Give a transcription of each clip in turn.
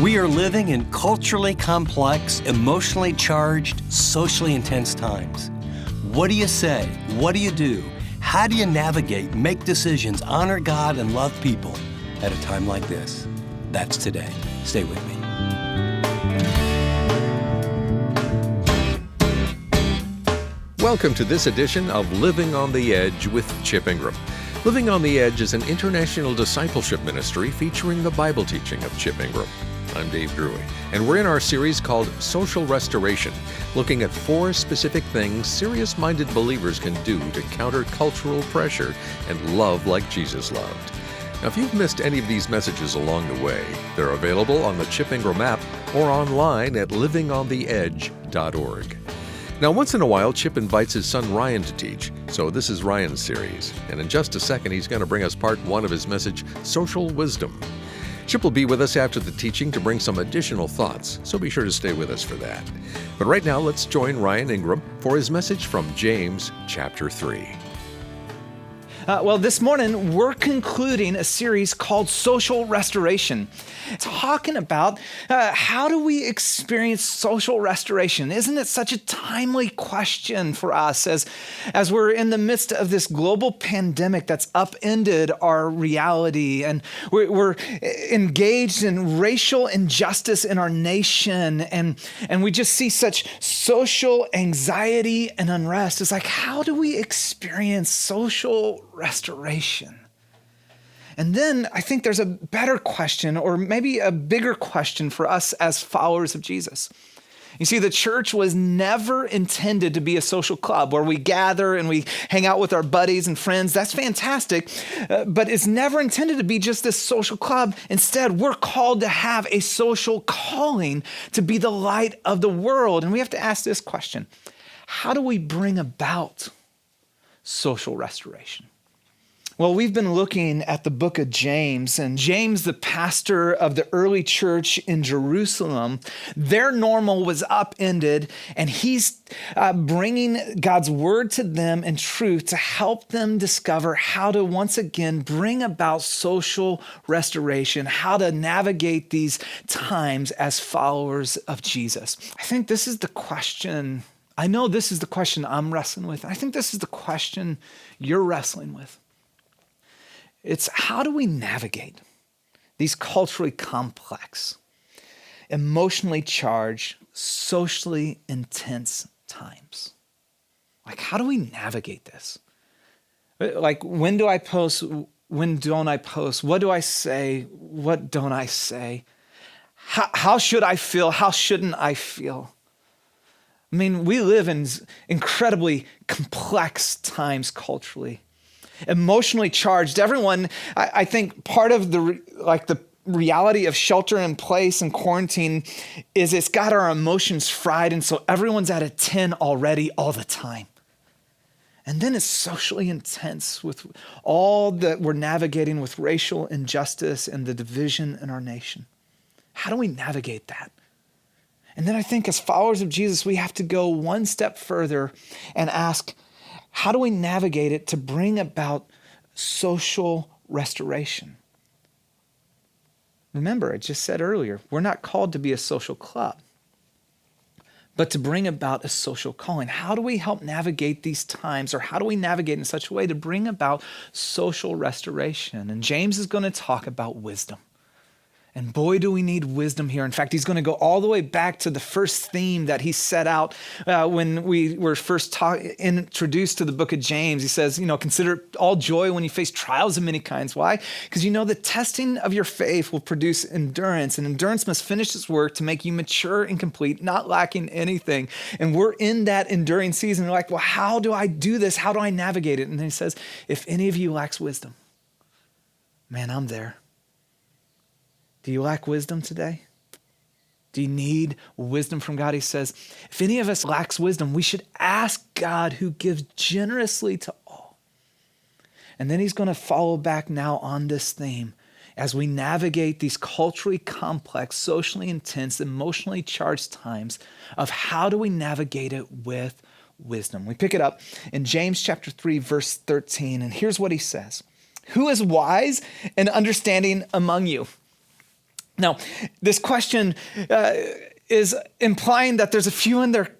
We are living in culturally complex, emotionally charged, socially intense times. What do you say? What do you do? How do you navigate, make decisions, honor God, and love people at a time like this? That's today. Stay with me. Welcome to this edition of Living on the Edge with Chip Ingram. Living on the Edge is an international discipleship ministry featuring the Bible teaching of Chip Ingram. I'm Dave Drury, and we're in our series called Social Restoration, looking at 4 specific things serious-minded believers can do to counter cultural pressure and love like Jesus loved. Now, if you've missed any of these messages along the way, they're available on the Chip Ingram app or online at livingontheedge.org. Now, once in a while, Chip invites his son Ryan to teach, so this is Ryan's series. And in just a second, he's going to bring us part 1 of his message, Social Wisdom. Chip will be with us after the teaching to bring some additional thoughts, so be sure to stay with us for that. But right now, let's join Ryan Ingram for his message from James chapter 3. This morning, we're concluding a series called Social Restoration, talking about how do we experience social restoration? Isn't it such a timely question for us as we're in the midst of this global pandemic that's upended our reality, and we're engaged in racial injustice in our nation, and we just see such social anxiety and unrest. It's like, how do we experience social restoration? And then I think there's a better question, or maybe a bigger question for us as followers of Jesus. You see, the church was never intended to be a social club where we gather and we hang out with our buddies and friends. That's fantastic, but it's never intended to be just this social club. Instead, we're called to have a social calling to be the light of the world. And we have to ask this question: how do we bring about social restoration? Well, we've been looking at the book of James, and James, the pastor of the early church in Jerusalem, their normal was upended, and he's bringing God's word to them in truth to help them discover how to once again bring about social restoration, how to navigate these times as followers of Jesus. I think this is the question. I know this is the question I'm wrestling with. I think this is the question you're wrestling with. It's how do we navigate these culturally complex, emotionally charged, socially intense times? Like, how do we navigate this? Like, when do I post? When don't I post? What do I say? What don't I say? How should I feel? How shouldn't I feel? I mean, we live in incredibly complex times culturally. Emotionally charged. Everyone, I think part of the reality of shelter in place and quarantine is it's got our emotions fried, and so everyone's at a 10 already all the time. And then it's socially intense with all that we're navigating with racial injustice and the division in our nation. How do we navigate that? And then I think as followers of Jesus, we have to go one step further and ask, how do we navigate it to bring about social restoration? Remember, I just said earlier, we're not called to be a social club, but to bring about a social calling. How do we help navigate these times, or how do we navigate in such a way to bring about social restoration? And James is going to talk about wisdom. And boy, do we need wisdom here. In fact, he's going to go all the way back to the first theme that he set out when we were first introduced to the book of James. He says, consider it all joy when you face trials of many kinds. Why? Because the testing of your faith will produce endurance, and endurance must finish its work to make you mature and complete, not lacking anything. And we're in that enduring season. We're like, well, how do I do this? How do I navigate it? And then he says, if any of you lacks wisdom, man, I'm there. Do you lack wisdom today? Do you need wisdom from God? He says, if any of us lacks wisdom, we should ask God, who gives generously to all. And then he's going to follow back now on this theme as we navigate these culturally complex, socially intense, emotionally charged times of how do we navigate it with wisdom. We pick it up in James chapter 3, verse 13, and here's what he says. Who is wise and understanding among you? Now, this question is implying that there's a few in their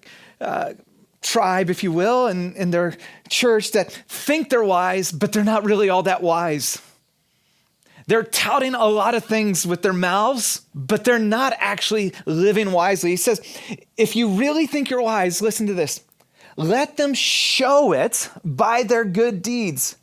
tribe, if you will, and in their church that think they're wise, but they're not really all that wise. They're touting a lot of things with their mouths, but they're not actually living wisely. He says, if you really think you're wise, listen to this. Let them show it by their good deeds.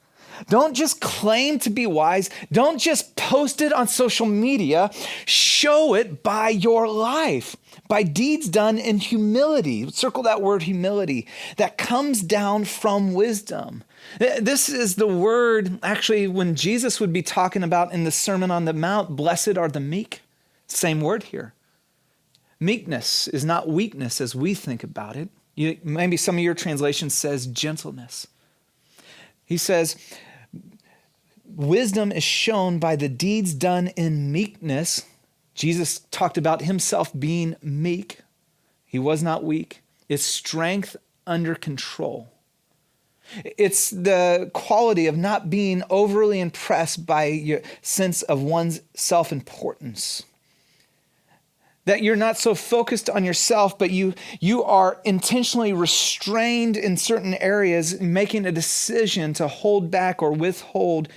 Don't just claim to be wise. Don't just post it on social media. Show it by your life, by deeds done in humility. Circle that word humility that comes down from wisdom. This is the word, actually, when Jesus would be talking about in the Sermon on the Mount, blessed are the meek. Same word here. Meekness is not weakness as we think about it. Maybe some of your translation says gentleness. He says, wisdom is shown by the deeds done in meekness. Jesus talked about himself being meek. He was not weak. It's strength under control. It's the quality of not being overly impressed by your sense of one's self-importance. That you're not so focused on yourself, but you are intentionally restrained in certain areas, making a decision to hold back or withhold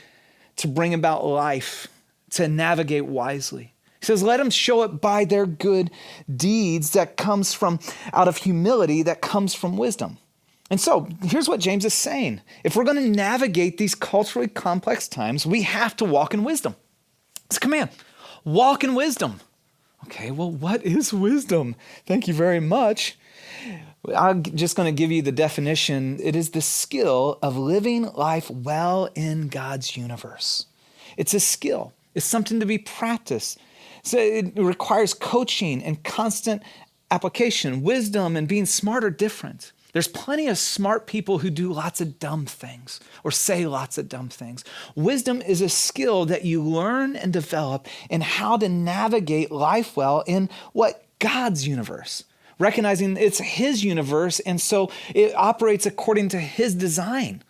to bring about life, to navigate wisely. He says, let them show it by their good deeds that comes from out of humility, that comes from wisdom. And so here's what James is saying. If we're going to navigate these culturally complex times, we have to walk in wisdom. It's a command. Walk in wisdom. Okay, well, what is wisdom? Thank you very much. I'm just going to give you the definition. It is the skill of living life well in God's universe. It's a skill. It's something to be practiced. So it requires coaching and constant application. Wisdom and being smart are different. There's plenty of smart people who do lots of dumb things or say lots of dumb things. Wisdom is a skill that you learn and develop in how to navigate life well in what? God's universe. Recognizing it's his universe, and so it operates according to his design.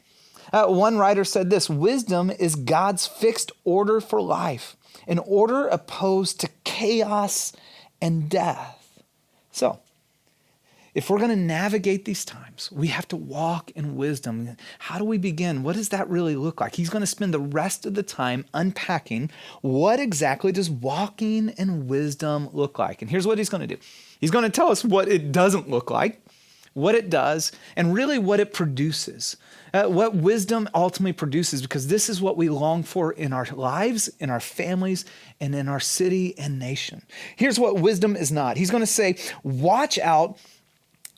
One writer said this, wisdom is God's fixed order for life, an order opposed to chaos and death. So, if we're going to navigate these times, we have to walk in wisdom. How do we begin? What does that really look like? He's going to spend the rest of the time unpacking what exactly does walking in wisdom look like. And here's what he's going to do. He's going to tell us what it doesn't look like, what it does, and really what it produces. What wisdom ultimately produces, because this is what we long for in our lives, in our families, and in our city and nation. Here's what wisdom is not. He's going to say, watch out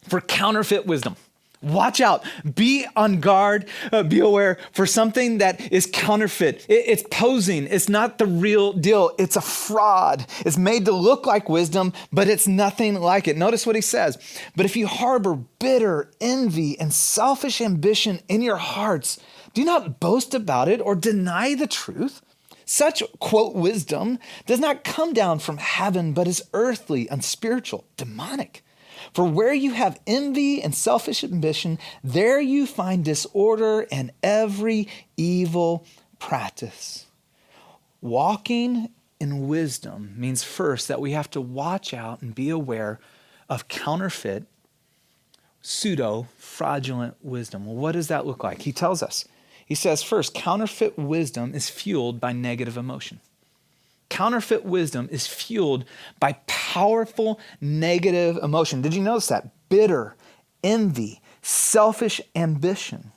for counterfeit wisdom. Watch out. Be on guard. Be aware for something that is counterfeit. It's posing. It's not the real deal. It's a fraud. It's made to look like wisdom, but it's nothing like it. Notice what he says. But if you harbor bitter envy and selfish ambition in your hearts, do not boast about it or deny the truth. Such, quote, wisdom does not come down from heaven, but is earthly, unspiritual, demonic. For where you have envy and selfish ambition, there you find disorder and every evil practice. Walking in wisdom means first that we have to watch out and be aware of counterfeit, pseudo-fraudulent wisdom. Well, what does that look like? He tells us. He says, first, counterfeit wisdom is fueled by negative emotion. Counterfeit wisdom is fueled by powerful negative emotion. Did you notice that? Bitter, envy, selfish ambition.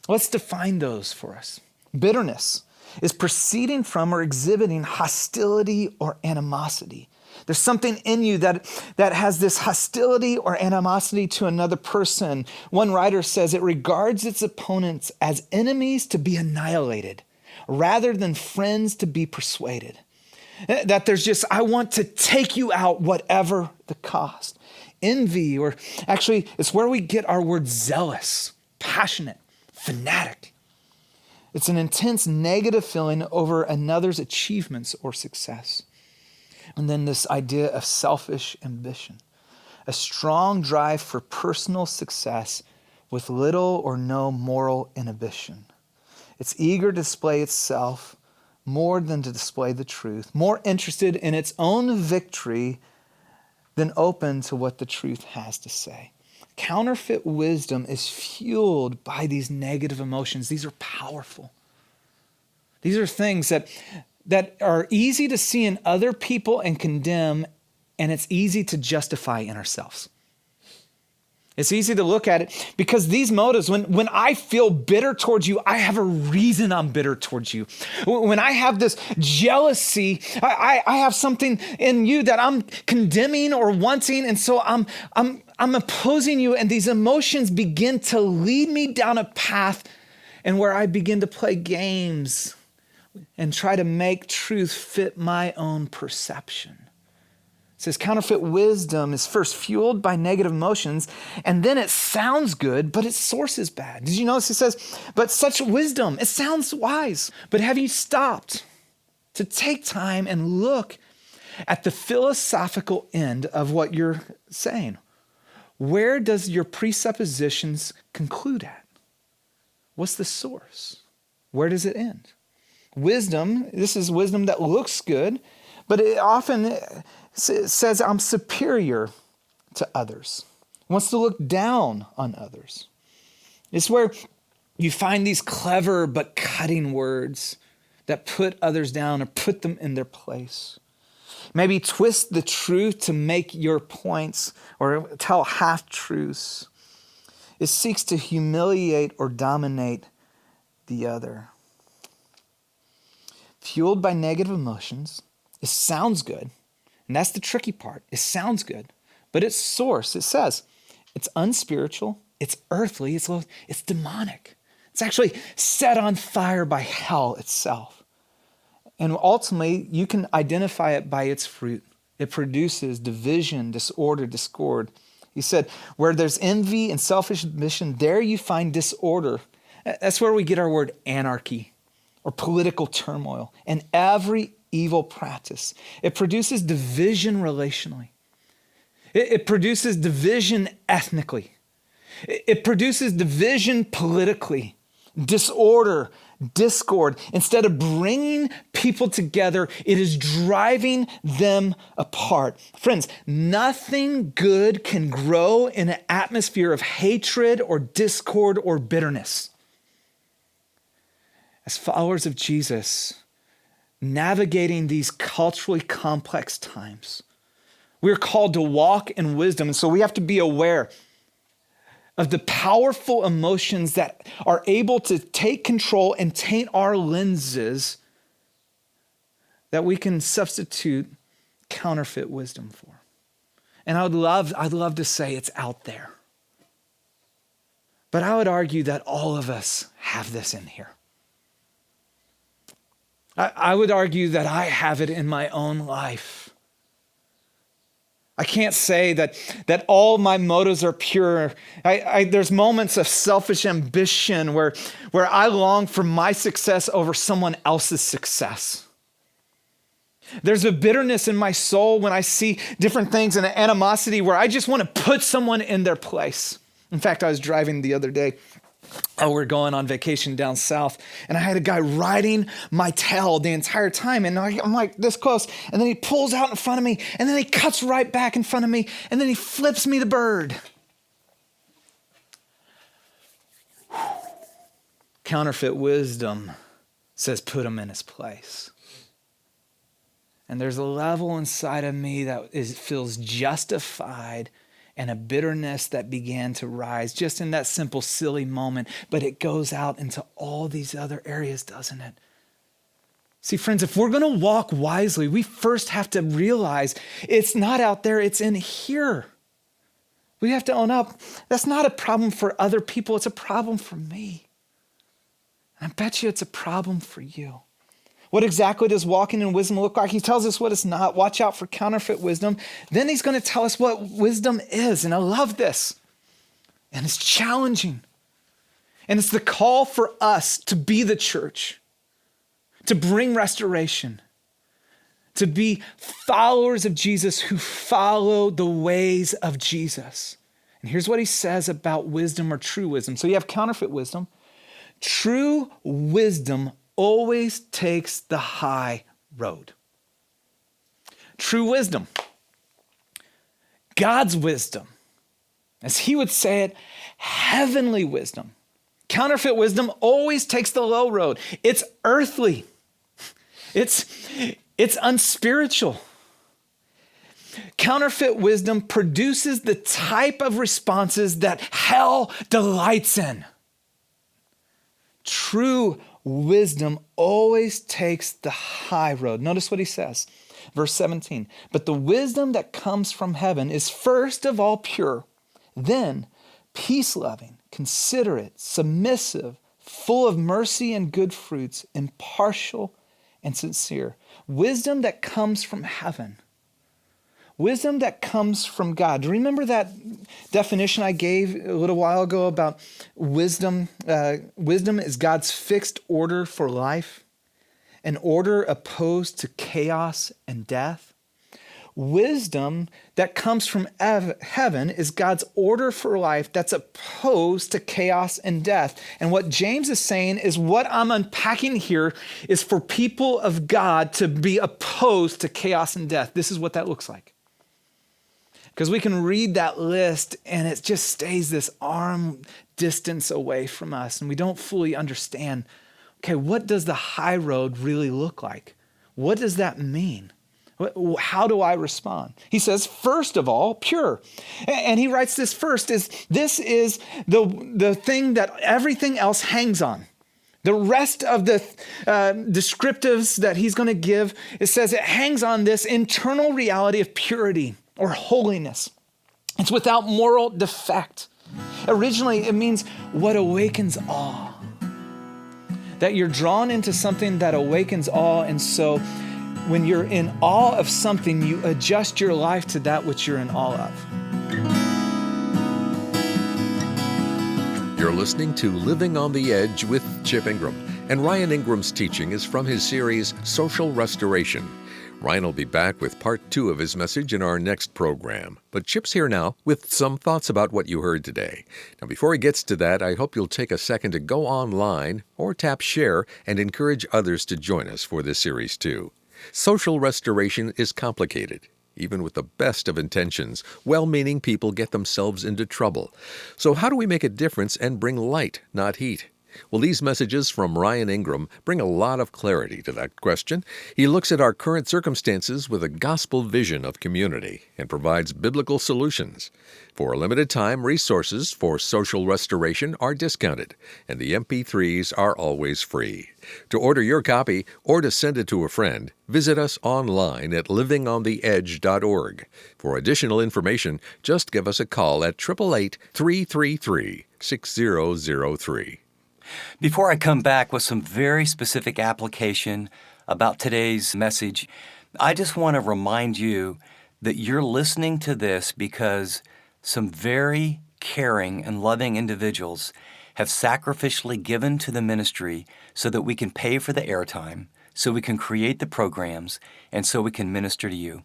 Let's define those for us. Bitterness is proceeding from or exhibiting hostility or animosity. There's something in you that has this hostility or animosity to another person. One writer says it regards its opponents as enemies to be annihilated rather than friends to be persuaded. That there's just, I want to take you out whatever the cost. Envy, or actually it's where we get our word zealous, passionate, fanatic. It's an intense negative feeling over another's achievements or success. And then this idea of selfish ambition, a strong drive for personal success with little or no moral inhibition. It's eager to display itself more than to display the truth, more interested in its own victory than open to what the truth has to say. Counterfeit wisdom is fueled by these negative emotions. These are powerful. These are things that are easy to see in other people and condemn, and it's easy to justify in ourselves. It's easy to look at it because these motives, when I feel bitter towards you, I have a reason I'm bitter towards you. When I have this jealousy, I have something in you that I'm condemning or wanting, and so I'm opposing you, and these emotions begin to lead me down a path and where I begin to play games and try to make truth fit my own perception. It says counterfeit wisdom is first fueled by negative emotions, and then it sounds good, but its source is bad. Did you notice it says, but such wisdom, it sounds wise, but have you stopped to take time and look at the philosophical end of what you're saying? Where does your presuppositions conclude at? What's the source? Where does it end? Wisdom, this is wisdom that looks good, but it often says I'm superior to others. It wants to look down on others. It's where you find these clever but cutting words that put others down or put them in their place. Maybe twist the truth to make your points or tell half-truths. It seeks to humiliate or dominate the other. Fueled by negative emotions, it sounds good. And that's the tricky part. It sounds good. But its source, it says, it's unspiritual, it's earthly, it's demonic. It's actually set on fire by hell itself. And ultimately, you can identify it by its fruit. It produces division, disorder, discord. He said, where there's envy and selfish ambition, there you find disorder. That's where we get our word anarchy or political turmoil and every evil practice. It produces division relationally. It produces division ethnically. It produces division politically, disorder, discord. Instead of bringing people together, it is driving them apart. Friends, nothing good can grow in an atmosphere of hatred or discord or bitterness. As followers of Jesus, navigating these culturally complex times, we're called to walk in wisdom. And so we have to be aware of the powerful emotions that are able to take control and taint our lenses that we can substitute counterfeit wisdom for. And I'd love to say it's out there. But I would argue that all of us have this in here. I would argue that I have it in my own life. I can't say that all my motives are pure. There's moments of selfish ambition where I long for my success over someone else's success. There's a bitterness in my soul when I see different things and an animosity where I just want to put someone in their place. In fact, I was driving the other day. We're going on vacation down south, and I had a guy riding my tail the entire time, and I'm like this close, and then he pulls out in front of me, and then he cuts right back in front of me, and then he flips me the bird. Counterfeit wisdom says put him in his place. And there's a level inside of me that feels justified and a bitterness that began to rise just in that simple, silly moment, but it goes out into all these other areas, doesn't it? See, friends, if we're going to walk wisely, we first have to realize it's not out there, it's in here. We have to own up. That's not a problem for other people, it's a problem for me. And I bet you it's a problem for you. What exactly does walking in wisdom look like? He tells us what it's not. Watch out for counterfeit wisdom. Then he's going to tell us what wisdom is. And I love this. And it's challenging. And it's the call for us to be the church, to bring restoration, to be followers of Jesus who follow the ways of Jesus. And here's what he says about wisdom or true wisdom. So you have counterfeit wisdom. True wisdom always takes the high road. True wisdom, God's wisdom, as he would say it, heavenly wisdom. Counterfeit wisdom always takes the low road. It's earthly. It's unspiritual. Counterfeit wisdom produces the type of responses that hell delights in. True wisdom always takes the high road. Notice what he says, verse 17. But the wisdom that comes from heaven is first of all pure, then peace-loving, considerate, submissive, full of mercy and good fruits, impartial and sincere. Wisdom that comes from heaven. Wisdom that comes from God. Remember that definition I gave a little while ago about wisdom? Wisdom is God's fixed order for life, an order opposed to chaos and death. Wisdom that comes from heaven is God's order for life that's opposed to chaos and death. And what James is saying is what I'm unpacking here is for people of God to be opposed to chaos and death. This is what that looks like. Because we can read that list and it just stays this arm distance away from us and we don't fully understand, okay, what does the high road really look like? What does that mean? How do I respond? He says, first of all, pure. And he writes this first, this is the thing that everything else hangs on. The rest of the descriptives that he's going to give, it says it hangs on this internal reality of purity or holiness. It's without moral defect. Originally, it means what awakens awe. That you're drawn into something that awakens awe, and so when you're in awe of something, you adjust your life to that which you're in awe of. You're listening to Living on the Edge with Chip Ingram, and Ryan Ingram's teaching is from his series, Social Restoration. Ryan will be back with part 2 of his message in our next program. But Chip's here now with some thoughts about what you heard today. Now, before he gets to that, I hope you'll take a second to go online or tap share and encourage others to join us for this series too. Social restoration is complicated. Even with the best of intentions, well-meaning people get themselves into trouble. So how do we make a difference and bring light, not heat? Well, these messages from Ryan Ingram bring a lot of clarity to that question. He looks at our current circumstances with a gospel vision of community and provides biblical solutions. For a limited time, resources for social restoration are discounted, and the MP3s are always free. To order your copy or to send it to a friend, visit us online at livingontheedge.org. For additional information, just give us a call at 888-333-6003. Before I come back with some very specific application about today's message, I just want to remind you that you're listening to this because some very caring and loving individuals have sacrificially given to the ministry so that we can pay for the airtime, so we can create the programs, and so we can minister to you.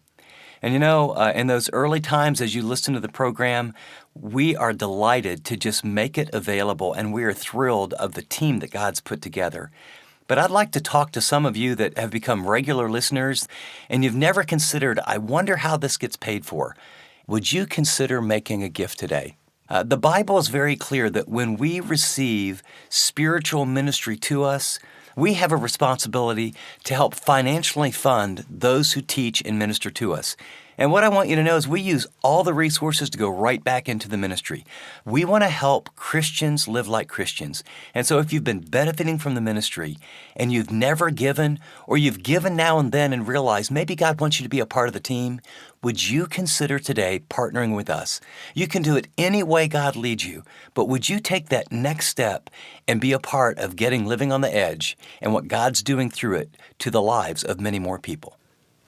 And you know, in those early times as you listen to the program, we are delighted to just make it available, and we are thrilled of the team that God's put together. But I'd like to talk to some of you that have become regular listeners, and you've never considered, I wonder how this gets paid for. Would you consider making a gift today? The Bible is very clear that when we receive spiritual ministry to us, we have a responsibility to help financially fund those who teach and minister to us. And what I want you to know is we use all the resources to go right back into the ministry. We want to help Christians live like Christians. And so if you've been benefiting from the ministry and you've never given, or you've given now and then and realized maybe God wants you to be a part of the team, would you consider today partnering with us? You can do it any way God leads you, but would you take that next step and be a part of getting Living on the Edge and what God's doing through it to the lives of many more people?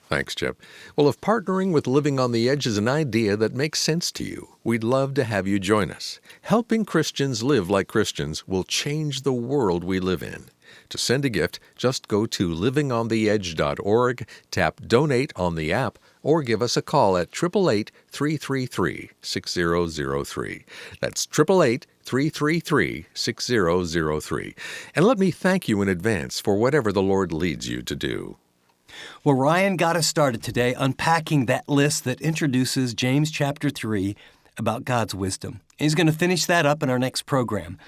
Thanks, Chip. Well, if partnering with Living on the Edge is an idea that makes sense to you, we'd love to have you join us. Helping Christians live like Christians will change the world we live in. To send a gift, just go to livingontheedge.org, tap Donate on the app, or give us a call at 888-333-6003. That's 888-333-6003. And let me thank you in advance for whatever the Lord leads you to do. Well, Ryan got us started today unpacking that list that introduces James chapter 3 about God's wisdom. He's going to finish that up in our next program.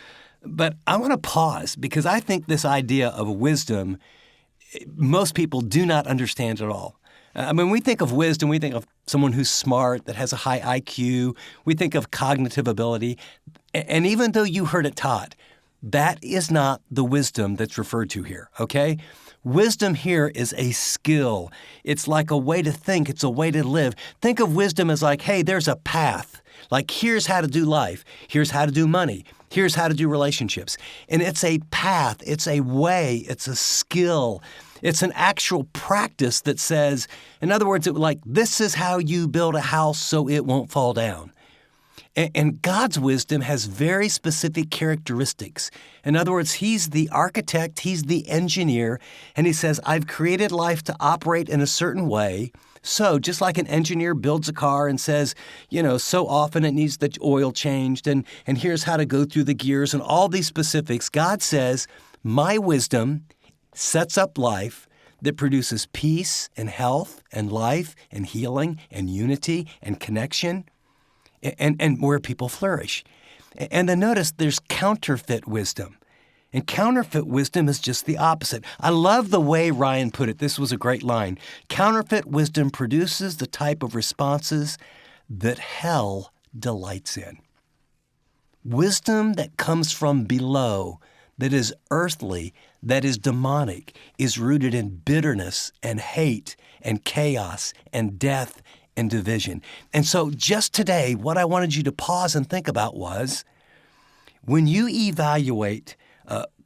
But I want to pause because I think this idea of wisdom, most people do not understand at all. When we think of wisdom, we think of someone who's smart, that has a high IQ. We think of cognitive ability. And even though you heard it taught, that is not the wisdom that's referred to here, okay? Wisdom here is a skill. It's like a way to think. It's a way to live. Think of wisdom as like, hey, there's a path. Like, here's how to do life. Here's how to do money. Here's how to do relationships. And it's a path. It's a way. It's a skill. It's an actual practice that says, in other words, this is how you build a house so it won't fall down. And God's wisdom has very specific characteristics. In other words, He's the architect, He's the engineer, and He says, I've created life to operate in a certain way. So just like an engineer builds a car and says, so often it needs the oil changed, and here's how to go through the gears and all these specifics, God says, my wisdom sets up life that produces peace and health and life and healing and unity and connection. And where people flourish. And then notice there's counterfeit wisdom. And counterfeit wisdom is just the opposite. I love the way Ryan put it. This was a great line. Counterfeit wisdom produces the type of responses that hell delights in. Wisdom that comes from below, that is earthly, that is demonic, is rooted in bitterness and hate and chaos and death and division. And so just today, what I wanted you to pause and think about was, when you evaluate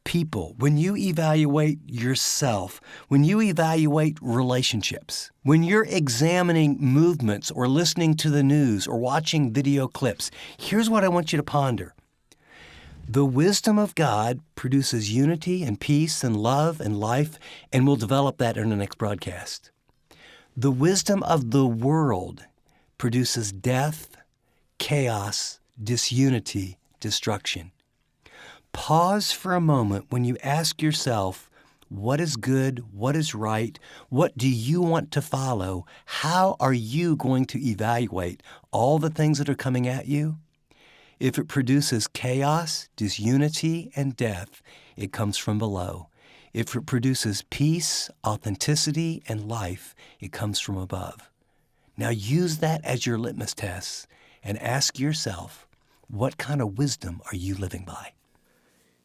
people, when you evaluate yourself, when you evaluate relationships, when you're examining movements or listening to the news or watching video clips, here's what I want you to ponder. The wisdom of God produces unity and peace and love and life, and we'll develop that in the next broadcast. The wisdom of the world produces death, chaos, disunity, destruction. Pause for a moment when you ask yourself, what is good? What is right? What do you want to follow? How are you going to evaluate all the things that are coming at you? If it produces chaos, disunity, and death, it comes from below. If it produces peace, authenticity, and life, it comes from above. Now use that as your litmus test and ask yourself, what kind of wisdom are you living by?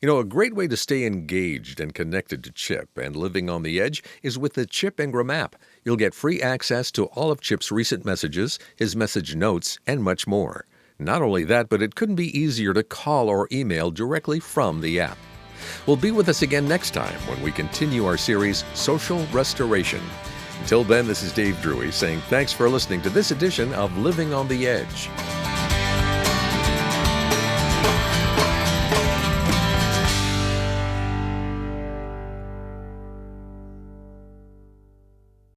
A great way to stay engaged and connected to Chip and living on the edge is with the Chip Ingram app. You'll get free access to all of Chip's recent messages, his message notes, and much more. Not only that, but it couldn't be easier to call or email directly from the app. Well, be with us again next time when we continue our series, Social Restoration. Until then, this is Dave Drury saying thanks for listening to this edition of Living on the Edge.